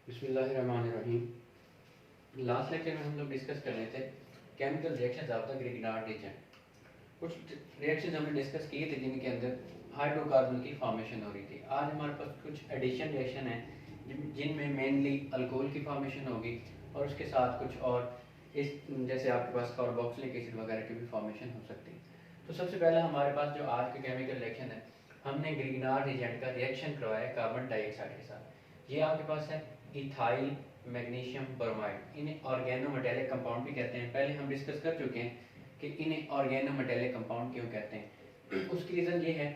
बिस्मिल्लाहिर्रहमानिर्रहीम। Last lecture में हम लोग डिस्कस कर रहे थे chemical reactions of the Grignard reason. कुछ रिएक्शंस हमने डिस्कस किए थे जिनके अंदर हाइड्रोकार्बन की फॉर्मेशन हो रही थी। आज हमारे पास कुछ एडिशन रिएक्शन है जिनमें मेनली अल्कोहल की फॉर्मेशन होगी और उसके साथ कुछ और इस जैसे आपके पास कार्बोक्सिलिक एसिड वगैरह की भी फॉर्मेशन हो सकती है। तो सबसे पहले हमारे पास जो आज का केमिकल रिएक्शन है, हमने ग्रिग्नार्ड रीजन का रिएक्शन करवाया कार्बन डाइऑक्साइड के साथ। ये आपके पास है इथाइल मैग्नीशियम ब्रोमाइड। इन्हें ऑर्गेनोमेटेलिक कंपाउंड भी कहते हैं। पहले हम डिस्कस कर चुके हैं कि इन्हें ऑर्गेनोमेटेलिक कंपाउंड क्यों कहते हैं। उसकी रीज़न ये है,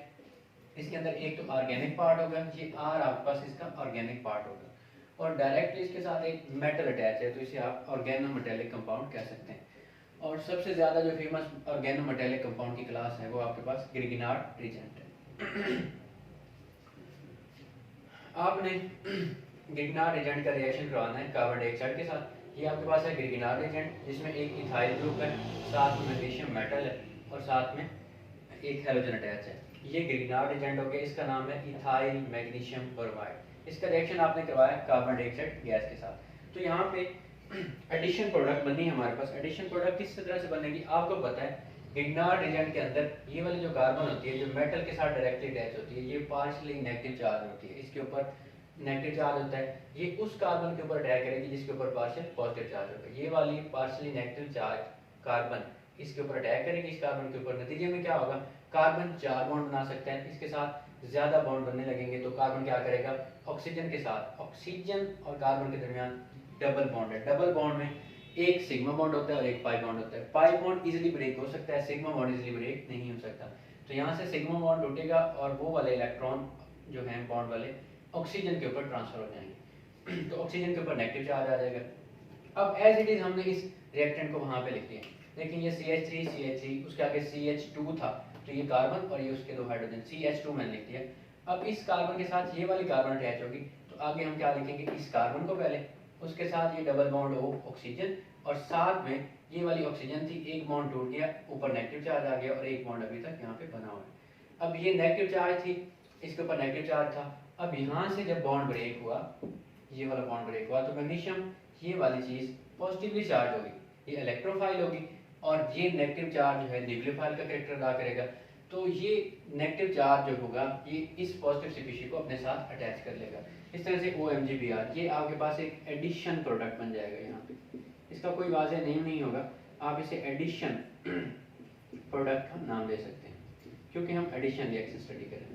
इसके अंदर एक तो ऑर्गेनिक पार्ट होगा, ये आर आपके पास इसका ऑर्गेनिक पार्ट होगा, और डायरेक्टली इसके साथ एक मेटल अटैच है, तो इसे आप ऑर्गेनोमेटेलिक कंपाउंड कह सकते हैं। और सबसे ज़्यादा जो फेमस ऑर्गेनोमेटेलिक कंपाउंड की क्लास है वो आपके पास ग्रिग्नार्ड रीजेंट है। आपने ग्रिग्नार्ड एजेंट का रिएक्शन करवाना है कार्बन डाइऑक्साइड के साथ। ये आपके पास है ग्रिग्नार्ड एजेंट जिसमें एक इथाइल ग्रुप है, साथ में मैग्नीशियम मेटल है और साथ में एक हैलोजन अटैच है। ये ग्रिग्नार्ड एजेंट हो गया, इसका नाम है इथाइल मैग्नीशियम ब्रोमाइड। इसका रिएक्शन आपने करवाया कार्बन डाइऑक्साइड गैस के साथ। तो यहाँ पे एडिशन प्रोडक्ट बनी है हमारे पास। एडिशन प्रोडक्ट किस तरह से बनेगी आपको पता है। ग्रिग्नार्ड एजेंट के अंदर ये वाली जो कार्बन होती है जो मेटल के साथ डायरेक्टली अटैच होती है, ये पार्शियली नेगेटिव चार्ज होती है, इसके ऊपर नेगेटिव चार्ज होता है। ये उस कार्बन के ऊपर अटैक करेगी जिसके ऊपर पार्शियल पॉजिटिव चार्ज होगा। ये वाली पार्शियली नेगेटिव चार्ज कार्बन इसके ऊपर अटैक करेगी इस कार्बन के ऊपर। नतीजे में क्या होगा, कार्बन 4 बॉन्ड बना सकते हैं। इसके साथ ज्यादा बॉन्ड बनने लगेंगे तो कार्बन क्या करेगा, ऑक्सीजन के साथ, ऑक्सीजन और कार्बन के दरमियान डबल बॉन्ड है। डबल बॉन्ड में एक सिग्मा बॉन्ड होता है और एक पाई बॉन्ड होता है। पाई बॉन्ड इजीली ब्रेक हो सकता है, सिग्मा बॉन्ड इजीली ब्रेक नहीं हो सकता। तो यहाँ से सिग्मा बॉन्ड टूटेगा और वो वाले इलेक्ट्रॉन जो हैं बॉन्ड वाले ऑक्सीजन के ऊपर ट्रांसफर हो जाएंगे, तो ऑक्सीजन के ऊपर नेगेटिव चार्ज आ जाएगा। अब एज इट इज हमने इस रिएक्टेंट को वहां पे लिख दिया। लेकिन ये CH3 उसके आगे CH2 था, तो ये कार्बन और ये उसके दो हाइड्रोजन CH2 मैंने लिख दिया। अब इस कार्बन के साथ ये वाली कार्बन अटैच होगी, तो आगे हम क्या लिखेंगे, इस कार्बन को पहले, उसके साथ ये डबल बॉन्ड हो ऑक्सीजन, और साथ में ये वाली ऑक्सीजन थी, एक बॉन्ड टूट गया, ऊपर नेगेटिव चार्ज आ गया और एक बॉन्ड अभी तक यहाँ पे बना हुआ है। अब ये नेगेटिव चार्ज थी, इसके ऊपर नेगेटिव चार्ज था। अब यहाँ से जब बॉन्ड ब्रेक हुआ, ये वाला बॉन्ड ब्रेक हुआ, तो मैग्नीशियम ये वाली चीज पॉजिटिवली चार्ज होगी, ये इलेक्ट्रोफाइल होगी, और ये नेगेटिव चार्ज जो है न्यूक्लियोफाइल का कैरेक्टर अदा करेगा। तो ये नेगेटिव चार्ज जो होगा ये इस पॉजिटिव स्पीशीज को अपने साथ अटैच कर लेगा। इस तरह से OMgBr ये आपके पास एक एडिशन प्रोडक्ट बन जाएगा। यहाँ पे इसका कोई वाज़ेह नेम नहीं होगा, आप इसे एडिशन प्रोडक्ट का नाम दे सकते हैं क्योंकि हम एडिशन रिएक्शन स्टडी कर रहे हैं।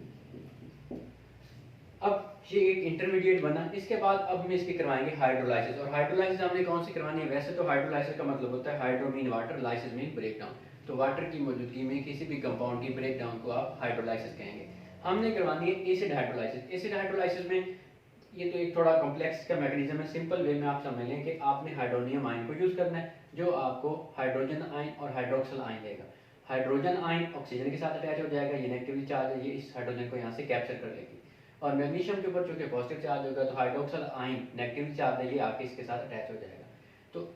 अब ये एक इंटरमीडिएट बना, इसके बाद अब हम इसकी करवाएंगे हाइड्रोलाइसिस। और हाइड्रोलाइसिस हमने कौन सी करवानी है, वैसे तो हाइड्रोलाइसिस का मतलब होता है hydro mean water, lysis mean break down. तो वाटर की मौजूदगी में किसी भी कंपाउंड की ब्रेक डाउन को आप हाइड्रोलाइसिस कहेंगे। हमने करवानी है एसिड हाइड्रोलाइसिस। एसिड हाइड्रोलाइसिस में ये तो एक थोड़ा कॉम्प्लेक्स का मैकेनिज्म है। सिंपल वे में आप समझ लें कि आपने हाइड्रोनियम आयन को यूज करना है जो आपको हाइड्रोजन आयन और हाइड्रोक्सिल आयन देगा। हाइड्रोजन आयन ऑक्सीजन के साथ अटैच हो जाएगा, ये नेगेटिवली चार्ज है, ये इस हाइड्रोजन को यहाँ से कैप्चर कर लेगी। और मैग्नीशियम के ऊपर चूंकि पॉजिटिव चार्ज होगा तो हाइड्रोक्सिल आयन नेगेटिव चार्ज है, ये आके इसके साथ अटैच हो जाएगा। तो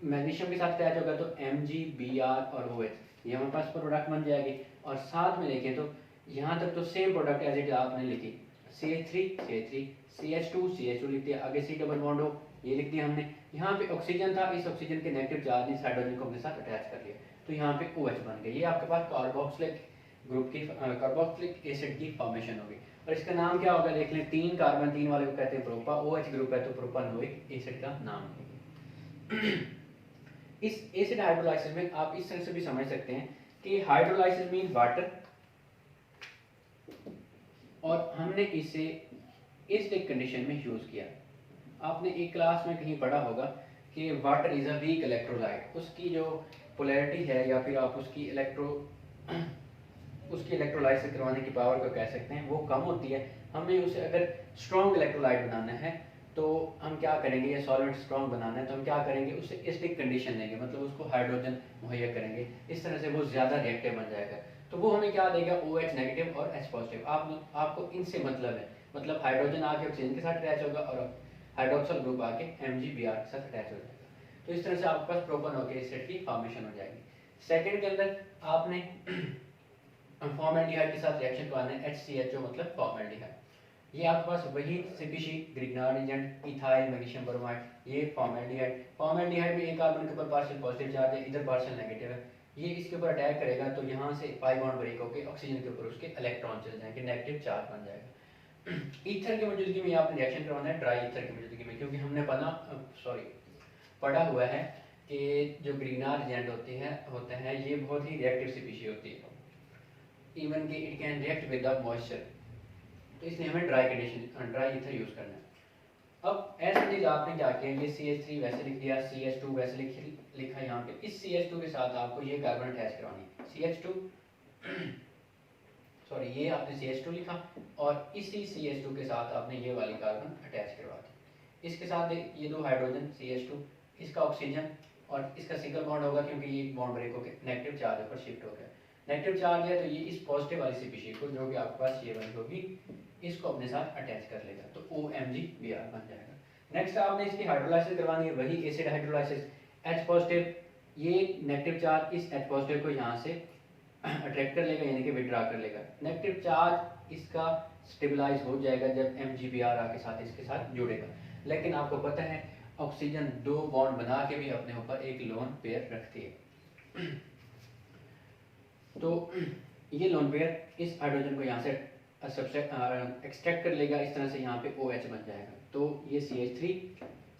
मैग्नीशियम के साथ अटैच होगा तो MgBr और OH ये हमारे पास प्रोडक्ट बन जाएगी। और साथ में देखें तो यहाँ तक तो सेम प्रोडक्ट एज इट आपने लिखी, CH3 CH2 लिख दिया, आगे C डबल बॉन्ड हो ये लिख दिया हमने। यहाँ पे ऑक्सीजन था, इस ऑक्सीजन के नेगेटिव चार्ज ने इस हाइड्रोजन को अपने साथ अटैच कर लिया, तो यहाँ पे OH बन गया। ये आपके पास कार्बोक्सिलिक ग्रुप की कार्बोक्सिलिक एसिड की फॉर्मेशन होगी। और इसका नाम क्या होगा देख लें, 3 कार्बन 3 वाले को कहते हैं प्रोपा, OH ग्रुप है तो प्रोपानोइक एसिड का नाम है। इस एसिड हाइड्रोलाइसिस में आप इस तरह से भी समझ सकते हैं कि हाइड्रोलाइसिस मीन वाटर, और हमने इसे एसिडिक कंडीशन में यूज किया। आपने एक क्लास में कहीं पढ़ा होगा कि water is a weak electrolyte, उसकी जो पोलैरिटी है या फिर आप उसकी इलेक्ट्रोलाइसिस करवाने की पावर को कह सकते हैं वो कम होती है। हमें उसे अगर स्ट्रॉन्ग इलेक्ट्रोलाइट बनाना है तो हम क्या करेंगे, ये सॉल्वेंट स्ट्रॉन्ग बनाना है तो हम क्या करेंगे, उसे एसिडिक कंडीशन देंगे, मतलब उसको हाइड्रोजन मुहैया करेंगे। इस तरह से वो ज़्यादा रिएक्टिव बन जाएगा। तो वो हमें क्या देगा, OH नेगेटिव और H पॉजिटिव। आपको इनसे मतलब है, मतलब हाइड्रोजन आके ऑक्सीजन के साथ अटैच होगा और हाइड्रोक्सिल ग्रुप आके MgBr के साथ अटैच हो जाएगा। तो इस तरह से आपके पास प्रोपानोइक एसिड की फॉर्मेशन हो जाएगी। सेकेंड के अंदर आपने फॉर्मेल्डिहाइड के साथ रिएक्शन करवाना है, HCHO मतलब फॉर्मेल्डिहाइड। ये आपके पास वही CPC Grignard agent ethyl magnesium bromide, ये फॉर्मेल्डिहाइड। फॉर्मेल्डिहाइड भी एक कार्बन के ऊपर पार्शियल पॉजिटिव चार्ज है, इधर पार्शियल नेगेटिव है। ये इसके ऊपर अटैक करेगा तो यहाँ से पाई बॉन्ड ब्रेक होकर ऑक्सीजन के ऊपर उसके इलेक्ट्रॉन चल जाएंगे, नेगेटिव चार्ज बन जाएगा। ईथर की मौजूदगी में आपने रिएक्शन करवाना है ड्राई ईथर की मौजूदगी में, क्योंकि हमने पढ़ा हुआ है कि जो ग्रिग्नार्ड एजेंट होते हैं ये बहुत ही रिएक्टिव स्पीशीज होती है, इवन कि it can react with the moisture, तो इसलिए हमें ड्राई ईथर यूज़ करना है। अब ऐसा चीज आपने क्या किया, ये CH3 वैसे लिख दिया, CH2 वैसे लिखा यहाँ पे। इस CH2 के साथ आपको ये कार्बन अटैच करवानी है, CH2 सॉरी ये आपने CH2 लिखा और इसी CH2 के साथ आपने ये वाली कार्बन अटैच करवा दी। इसके साथ ये दो हाइड्रोजन CH2, इसका ऑक्सीजन और इसका सिंगल बॉन्ड होगा क्योंकि ये बॉन्ड ब्रेक होकर नेगेटिव चार्ज पर शिफ्ट हो गया। नेगेटिव चार्ज है तो ये इस पॉजिटिव वाली स्पीशीज को जो कि आपके पास ये वाली होगी इसको अपने साथ अटैच कर लेगा, तो OMgBr बन जाएगा। नेक्स्ट आपने इसकी हाइड्रोलाइसिस करवानी है, वही एसिड हाइड्रोलाइसिस। H पॉजिटिव ये नेगेटिव चार्ज इस H पॉजिटिव को यहाँ से अट्रैक्ट कर लेगा यानी कि विड्रा कर लेगा। नेगेटिव चार्ज इसका स्टेबलाइज हो जाएगा जब MgBr के साथ इसके साथ जुड़ेगा। लेकिन आपको पता है ऑक्सीजन दो बॉन्ड बना के भी अपने ऊपर एक लोन पेयर रखती है। तो ये लोन पेयर इस हाइड्रोजन को यहाँ से एक्सट्रैक्ट कर लेगा, इस तरह से यहाँ पे OH बन जाएगा। तो ये CH3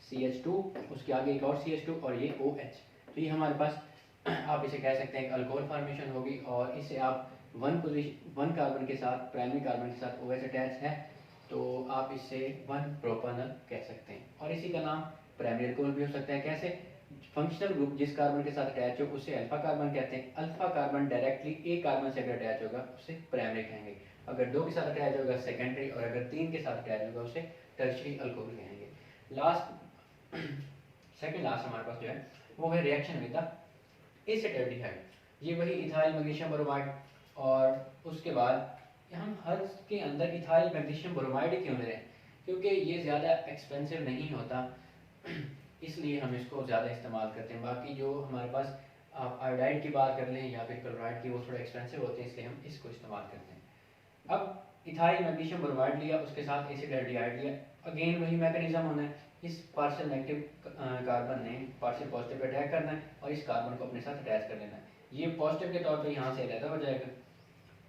CH2 उसके आगे एक और CH2 और ये OH, तो ये हमारे पास आप इसे कह सकते हैं एक अल्कोहल फॉर्मेशन होगी। और इसे आप वन कार्बन के साथ प्राइमरी कार्बन के साथ OH अटैच है तो आप इसे 1 प्रोपानल कह सकते हैं। और इसी का नाम प्राइमरी अल्कोहल भी हो सकता है। कैसे? फंक्शनल ग्रुप जिस कार्बन के साथ अटैच हो उसे अल्फा कार्बन कहते हैं। अल्फा कार्बन डायरेक्टली एक कार्बन से अगर अटैच होगा उसे प्राइमरी कहेंगे, अगर दो के साथ अटैच होगा सेकेंडरी, और अगर तीन के साथ अटैच होगा उसे टर्शियरी अल्कोहल कहेंगे। सेकंड लास्ट हमारे पास जो है वो है रिएक्शन विद द एसिटाल्डिहाइड। ये वही इथाइल मैग्नीशियम ब्रोमाइड, और उसके बाद हम हर के अंदर इथाइल मैग्नीशियम ब्रोमाइड क्यों ले रहे हैं? क्योंकि ये ज़्यादा एक्सपेंसिव नहीं होता इसलिए हम इसको ज़्यादा इस्तेमाल करते हैं। बाकी जो हमारे पास आप आयोडाइड की बात कर लें या फिर क्लोराइड की, वो थोड़ा एक्सपेंसिव होते हैं इसलिए हम इसको इस्तेमाल करते हैं। अब इथाइल मैग्नीशियम ब्रोमाइड लिया, उसके साथ एसिटाल्डिहाइड लिया, अगेन वही मैकेनिज्म होना है। इस पार्शियल नेगेटिव कार्बन ने पार्शियल पॉजिटिव पे अटैक करना है और इस कार्बन को अपने साथ अटैच कर लेना है। ये पॉजिटिव के तौर पे यहाँ से अलग हो जाएगा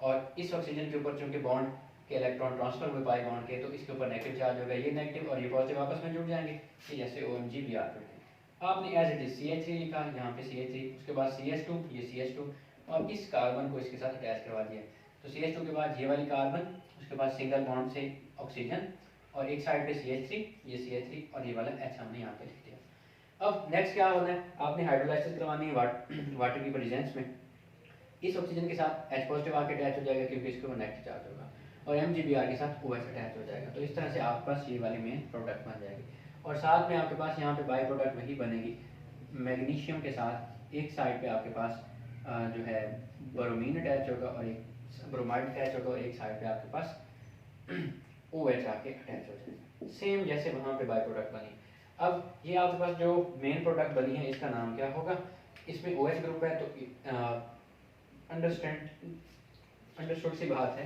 और इस ऑक्सीजन के ऊपर चूंकि बॉन्ड के इलेक्ट्रॉन ट्रांसफर हुए पाई बॉन्ड के, तो इसके ऊपर नेगेटिव चार्ज होगा, ये नेगेटिव और ये पॉजिटिव आपस में जुड़ जाएंगे, ये जैसे OMgBr जुड़ते हैं। आपने एज इट इज CH3 लिखा, यहाँ पे CH3, उसके बाद CH2, ये CH2 और इस कार्बन को इसके साथ अटैच करवा दिया। तो CH2 के बाद ये वाली कार्बन, उसके बाद सिंगल बॉन्ड से ऑक्सीजन और एक साइड पे CH3, ये CH3 और ये वाला H हमने यहाँ पे लिख दिया। अब नेक्स्ट क्या होना है, आपने हाइड्रोलाइसिस करवानी है वाटर की प्रेजेंस में। इस ऑक्सीजन के साथ H पॉजिटिव आके अटैच हो जाएगा क्योंकि इसके ऊपर नेगेटिव चार्ज होगा, और MgBr के साथ OH अटैच हो जाएगा। तो इस तरह से आपके पास ये वाली मेन प्रोडक्ट बन जाएगी। और साथ में आपके पास यहाँ पे बाई प्रोडक्ट वही बनेगी, मैग्नीशियम के साथ एक साइड पे आपके पास जो है ब्रोमीन अटैच होगा और एक ब्रोमाइड अटैच होगा, और एक साइड पे आपके पास OH आके अटैच हो जाएगा, सेम जैसे वहाँ पे बाई प्रोडक्ट बनी। अब ये आपके पास जो मेन प्रोडक्ट बनी है इसका नाम क्या होगा? इसमें OH ग्रुप है तो अंडरस्टूड सी बात है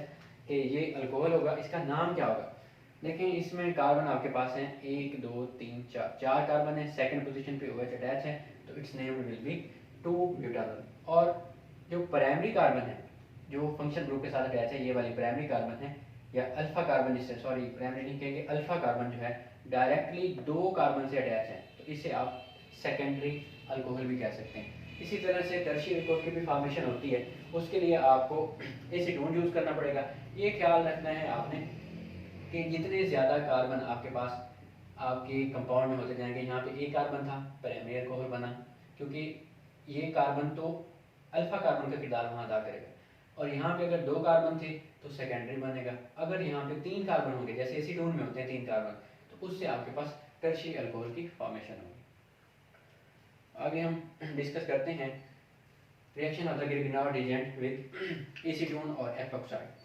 कि ये अल्कोहल होगा, इसका नाम क्या होगा? लेकिन इसमें कार्बन आपके पास है 1 2 3 4 कार्बन है, सेकंड पोजीशन पे OH अटैच है तो it's name will be 2 butanol. और जो प्राइमरी कार्बन है जो फंक्शन ग्रुप के साथ अटैच है, ये वाली प्राइमरी कार्बन है, या अल्फा कार्बन, जिससे सॉरी प्राइमरी नहीं कहेंगे, अल्फा कार्बन जो है डायरेक्टली दो कार्बन से अटैच है तो इसे आप सेकेंडरी अल्कोहल भी कह सकते हैं। इसी तरह से टर्शियरी अल्कोहल की भी फॉर्मेशन होती है, उसके लिए आपको एसीटोन यूज़ करना पड़ेगा। ये ख्याल रखना है आपने कि जितने ज़्यादा कार्बन आपके पास आपके कंपाउंड में होते जाएंगे, यहाँ पे एक कार्बन था प्राइमरी अल्कोहल बना, क्योंकि ये कार्बन तो अल्फा कार्बन का किरदार वहाँ अदा करेगा, और यहाँ पे अगर 2 कार्बन थे तो सेकेंडरी बनेगा। अगर यहाँ पे 3 कार्बन होंगे जैसे एसीटोन में होते हैं 3 कार्बन, तो उससे आपके पास टर्शियरी अल्कोहल की फॉर्मेशन होगी। आगे हम डिस्कस करते हैं reaction of the Grignard agent with acetone और एफ ऑक्साइड।